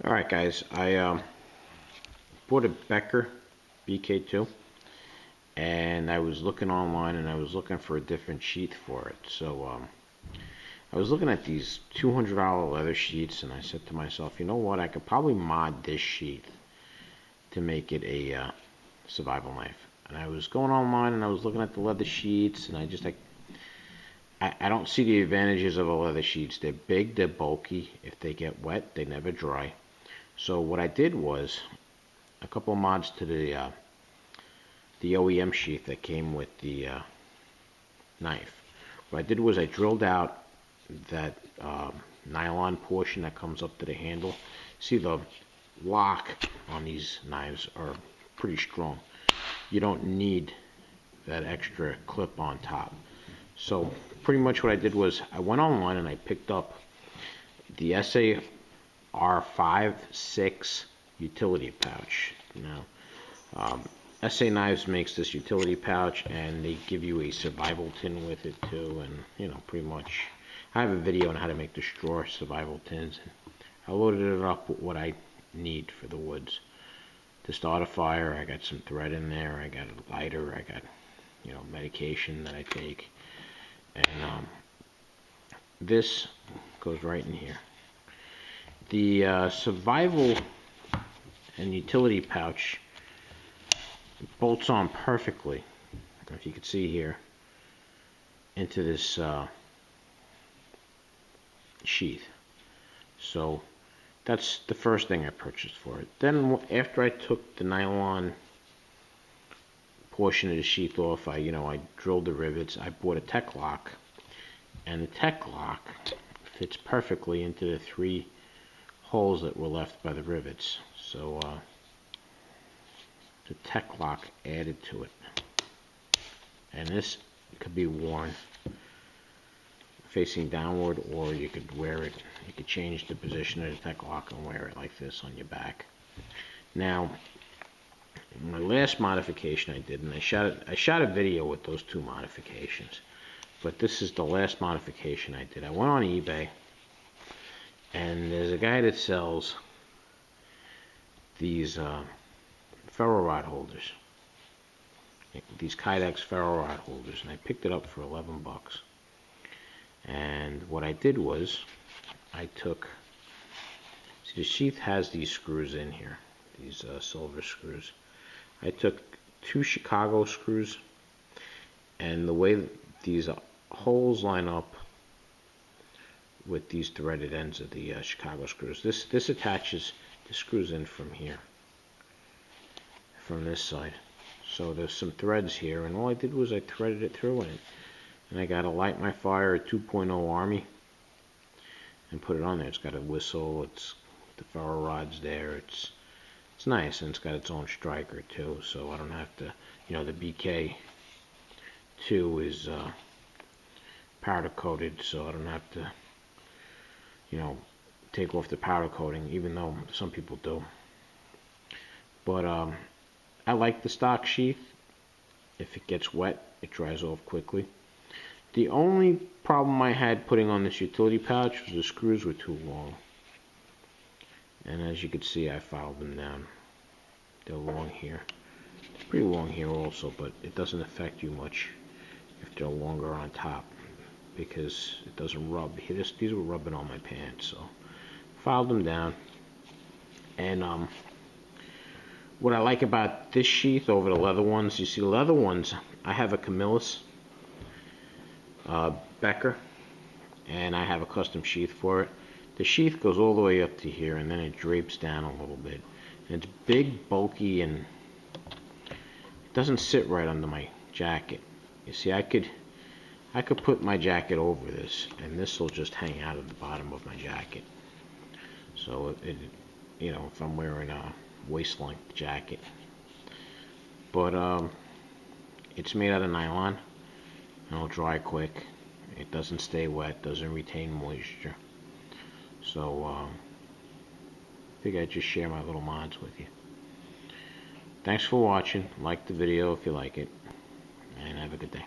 Alright guys, I bought a Becker Bk2 and I was looking online and I was looking for a different sheath for it. So I was looking at these $200 leather sheaths and I said to myself, you know what, I could probably mod this sheath to make it a survival knife. And I was going online and I was looking at the leather sheets and I don't see the advantages of the leather sheets. They're big, they're bulky. If they get wet, they never dry. So what I did was a couple of mods to the OEM sheath that came with the knife. What I did was I drilled out that nylon portion that comes up to the handle. See, the lock on these knives are pretty strong. You don't need that extra clip on top. So pretty much what I did was I went online and I picked up the SAR5-6 utility pouch. Now, SA Knives makes this utility pouch and they give you a survival tin with it too, and you know, pretty much I have a video on how to make the straw survival tins. I loaded it up with what I need for the woods. To start a fire, I got some thread in there, I got a lighter, I got, you know, medication that I take, and this goes right in here. The survival and utility pouch bolts on perfectly, if you can see here, into this sheath. So that's the first thing I purchased for it. Then after I took the nylon portion of the sheath off, I drilled the rivets. I bought a tech lock, and the tech lock fits perfectly into the 3 holes that were left by the rivets. So the tech lock added to it, and this could be worn facing downward, or you could wear it, you could change the position of the tech lock and wear it like this on your back. Now, my last modification I did, and I shot a video with those 2 modifications, but this is the last modification I did. I went on eBay, and there's a guy that sells these ferro rod holders, these Kydex ferro rod holders, and I picked it up for 11 bucks. And what I did was I took, see, the sheath has these screws in here, these silver screws. I took 2 Chicago screws, and the way these holes line up with these threaded ends of the Chicago screws, this attaches the screws in from here, from this side. So there's some threads here, and all I did was I threaded it through in it. And I got to light my fire at 2.0 Army and put it on there. It's got a whistle, it's the ferro rods there, it's nice, and it's got its own striker too, so I don't have to, you know, the BK2 is powder coated, so I don't have to, you know, take off the powder coating, even though some people do. But I like the stock sheath. If it gets wet, it dries off quickly. The only problem I had putting on this utility pouch was the screws were too long. And as you can see, I filed them down. They're long here. They're pretty long here also, but it doesn't affect you much if they're longer on top, because it doesn't rub. These were rubbing on my pants, so filed them down. And what I like about this sheath over the leather ones, you see the leather ones, I have a Camillus Becker, and I have a custom sheath for it. The sheath goes all the way up to here, and then it drapes down a little bit. And it's big, bulky, and it doesn't sit right under my jacket. You see, I could put my jacket over this, and this will just hang out of the bottom of my jacket. So it you know, if I'm wearing a waist-length jacket. But it's made out of nylon. It'll dry quick. It doesn't stay wet, doesn't retain moisture. So I think I'd just share my little mods with you. Thanks for watching. Like the video if you like it, and have a good day.